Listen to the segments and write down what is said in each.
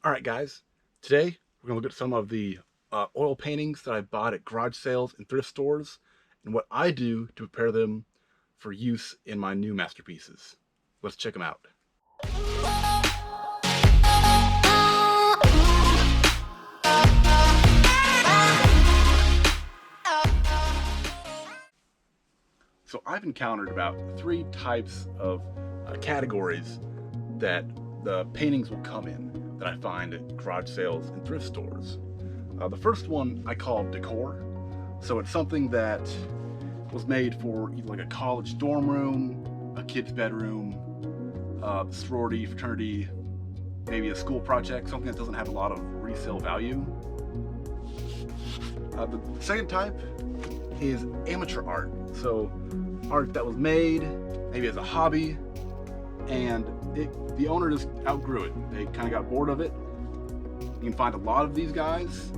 All right, guys. Today we're gonna look at some of the oil paintings that I bought at garage sales and thrift stores, and what I do to prepare them for use in my new masterpieces. Let's check them out. So I've encountered about three types of categories that the paintings will come in that I find at garage sales and thrift stores. The first one I call decor. So it's something that was made for either like a college dorm room, a kid's bedroom, sorority, fraternity, maybe a school project, something that doesn't have a lot of resale value. The second type is amateur art. So art that was made maybe as a hobby, and the owner just outgrew it. They kind of got bored of it. You can find a lot of these guys.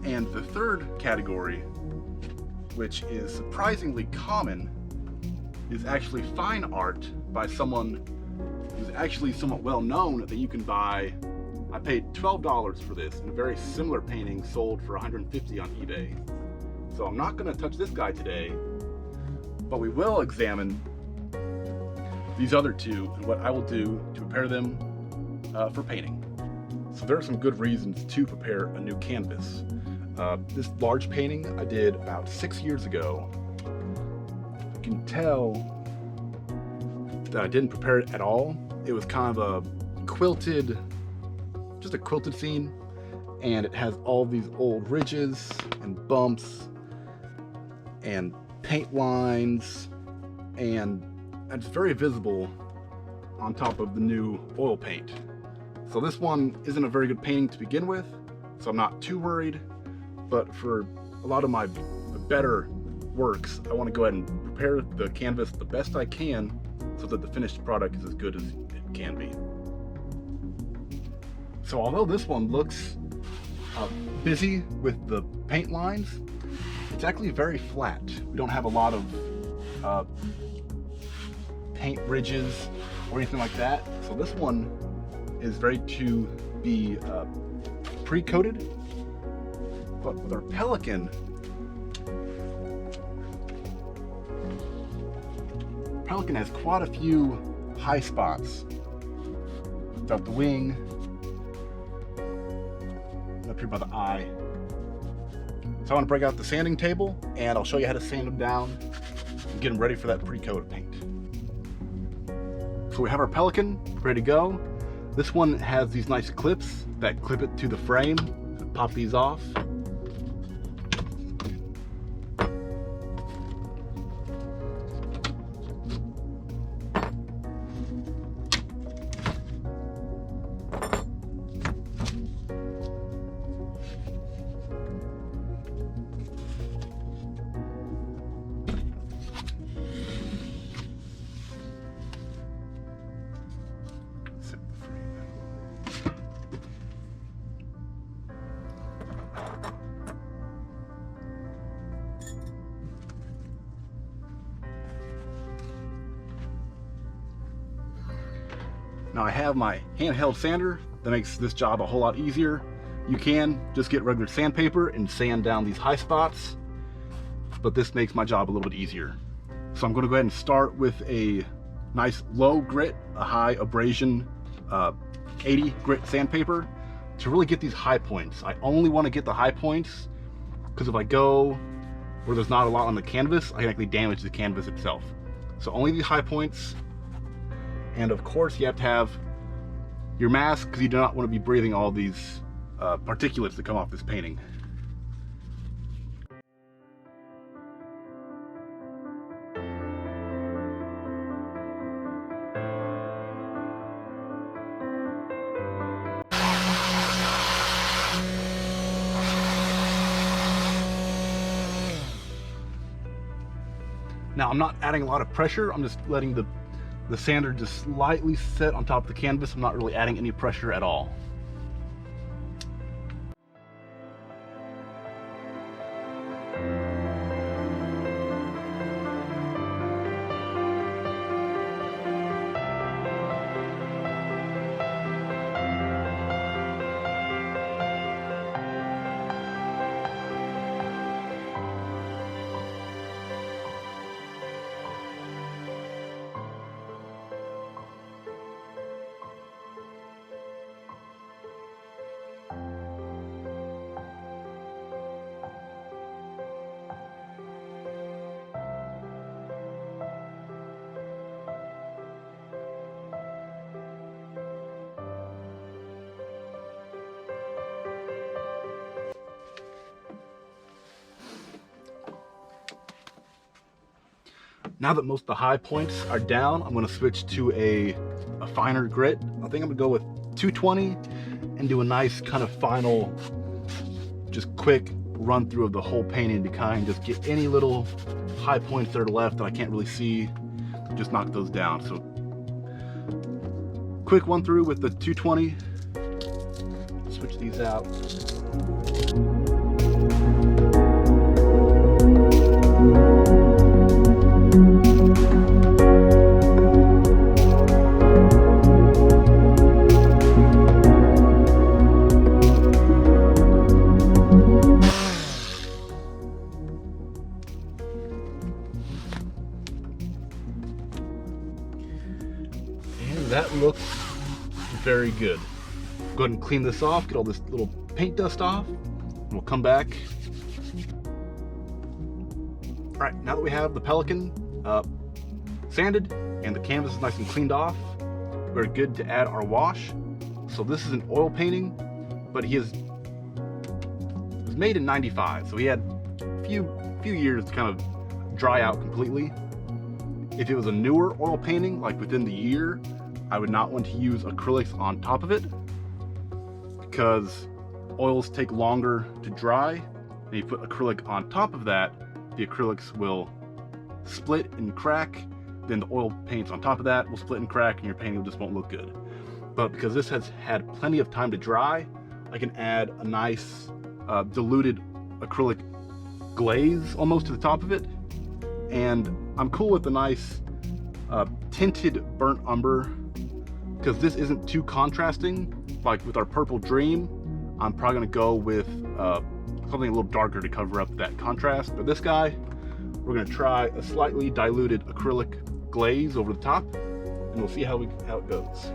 And the third category, which is surprisingly common, is actually fine art by someone who's actually somewhat well known that you can buy. I paid $12 for this, and a very similar painting sold for $150 on eBay. So I'm not going to touch this guy today, but we will examine these other two and what I will do to prepare them for painting. So there are some good reasons to prepare a new canvas. This large painting I did about 6 years ago. You can tell that I didn't prepare it at all. It was kind of just a quilted scene, and it has all these old ridges and bumps and paint lines, and it's very visible on top of the new oil paint. So this one isn't a very good painting to begin with, so I'm not too worried. But for a lot of my better works, I want to go ahead and prepare the canvas the best I can so that the finished product is as good as it can be. So although this one looks busy with the paint lines, it's actually very flat. We don't have a lot of paint ridges or anything like that. So this one is ready to be pre-coated. But with our Pelican has quite a few high spots throughout the wing, up here by the eye. So I want to break out the sanding table, and I'll show you how to sand them down and get them ready for that pre-coat paint. So we have our Pelican ready to go. This one has these nice clips that clip it to the frame. Pop these off. Now I have my handheld sander that makes this job a whole lot easier. You can just get regular sandpaper and sand down these high spots, but this makes my job a little bit easier. So I'm going to go ahead and start with a nice low grit, a high abrasion 80 grit sandpaper to really get these high points. I only want to get the high points because if I go where there's not a lot on the canvas, I can actually damage the canvas itself. So only the high points. And of course you have to have your mask because you do not want to be breathing all these particulates that come off this painting. Now I'm not adding a lot of pressure, I'm just letting the sander just slightly set on top of the canvas. I'm not really adding any pressure at all. Now that most of the high points are down, I'm gonna switch to a finer grit. I think I'm gonna go with 220 and do a nice kind of final, just quick run through of the whole painting to kind of just get any little high points that are left that I can't really see, just knock those down. So quick run through with the 220, switch these out. That looks very good. Go ahead and clean this off, get all this little paint dust off, and we'll come back. All right, now that we have the Pelican sanded and the canvas is nice and cleaned off, we're good to add our wash. So this is an oil painting, but it was made in '95, so he had a few years to kind of dry out completely. If it was a newer oil painting, like within the year, I would not want to use acrylics on top of it because oils take longer to dry. And you put acrylic on top of that, the acrylics will split and crack. Then the oil paints on top of that will split and crack and your painting just won't look good. But because this has had plenty of time to dry, I can add a nice diluted acrylic glaze almost to the top of it. And I'm cool with the nice tinted burnt umber, because this isn't too contrasting. Like with our Purple Dream, I'm probably gonna go with something a little darker to cover up that contrast. But this guy, we're gonna try a slightly diluted acrylic glaze over the top, and we'll see how it goes.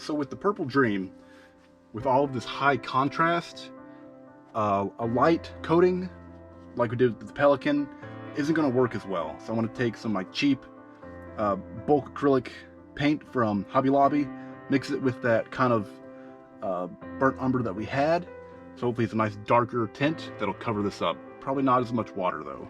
So with the Purple Dream, with all of this high contrast, a light coating like we did with the Pelican isn't going to work as well. So I want to take some like cheap bulk acrylic paint from Hobby Lobby, mix it with that kind of burnt umber that we had. So hopefully it's a nice darker tint that'll cover this up. Probably not as much water though.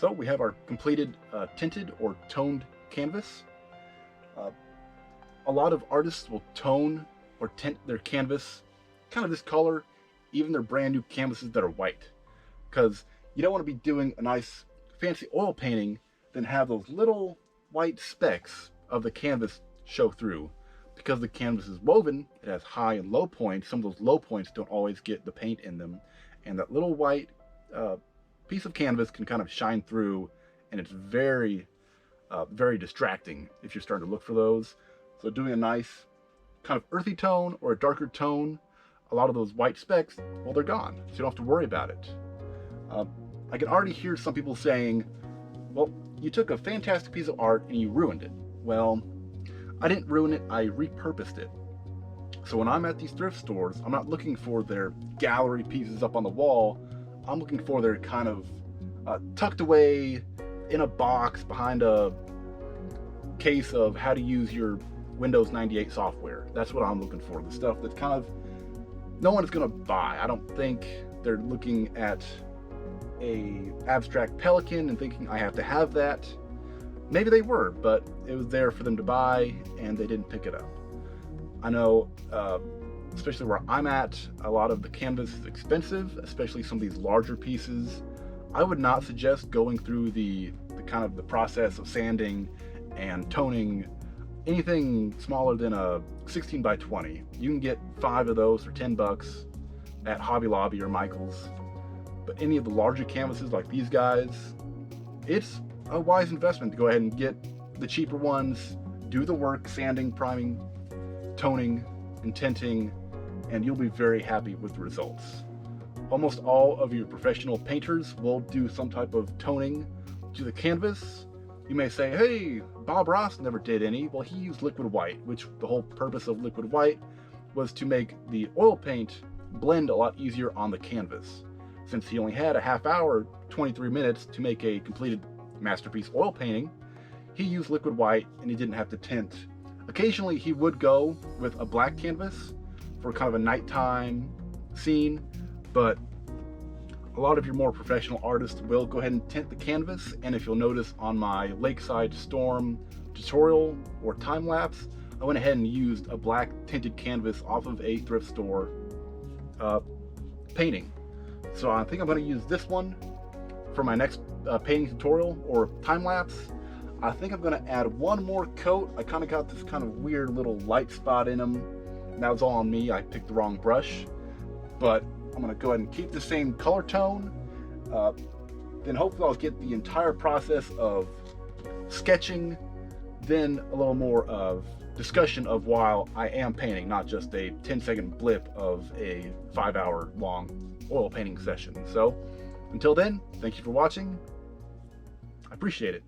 So we have our completed tinted or toned canvas. A lot of artists will tone or tint their canvas kind of this color, even their brand new canvases that are white, because you don't want to be doing a nice fancy oil painting then have those little white specks of the canvas show through, because the canvas is woven, it has high and low points. Some of those low points don't always get the paint in them, and that little white piece of canvas can kind of shine through, and it's very distracting if you're starting to look for those. So doing a nice kind of earthy tone or a darker tone, a lot of those white specks, well, they're gone, so you don't have to worry about it. I can already hear some people saying, well, you took a fantastic piece of art and you ruined it. Well, I didn't ruin it, I repurposed it. So when I'm at these thrift stores, I'm not looking for their gallery pieces up on the wall. I'm looking for their kind of tucked away in a box behind a case of how to use your Windows 98 software. That's what I'm looking for. The stuff that's kind of no one is going to buy. I don't think they're looking at a abstract pelican and thinking I have to have that. Maybe they were, but it was there for them to buy and they didn't pick it up. I know, especially where I'm at, a lot of the canvas is expensive, especially some of these larger pieces. I would not suggest going through the kind of the process of sanding and toning anything smaller than a 16 by 20. You can get 5 of those for $10 at Hobby Lobby or Michael's. But any of the larger canvases like these guys, it's a wise investment to go ahead and get the cheaper ones, do the work, sanding, priming, toning, and tinting, and you'll be very happy with the results. Almost all of your professional painters will do some type of toning to the canvas. You may say, hey, Bob Ross never did any. Well, he used liquid white, which the whole purpose of liquid white was to make the oil paint blend a lot easier on the canvas. Since he only had a half hour, 23 minutes to make a completed masterpiece oil painting, he used liquid white and he didn't have to tint. Occasionally he would go with a black canvas for kind of a nighttime scene, but a lot of your more professional artists will go ahead and tint the canvas. And if you'll notice on my Lakeside Storm tutorial or time lapse, I went ahead and used a black tinted canvas off of a thrift store painting. So I think I'm going to use this one for my next painting tutorial or time lapse. I think I'm going to add one more coat. I kind of got this kind of weird little light spot in them. And that was all on me. I picked the wrong brush. But I'm going to go ahead and keep the same color tone. Then hopefully I'll get the entire process of sketching, then a little more of discussion of while I am painting, not just a 10-second blip of a 5-hour long oil painting session. So until then, thank you for watching. I appreciate it.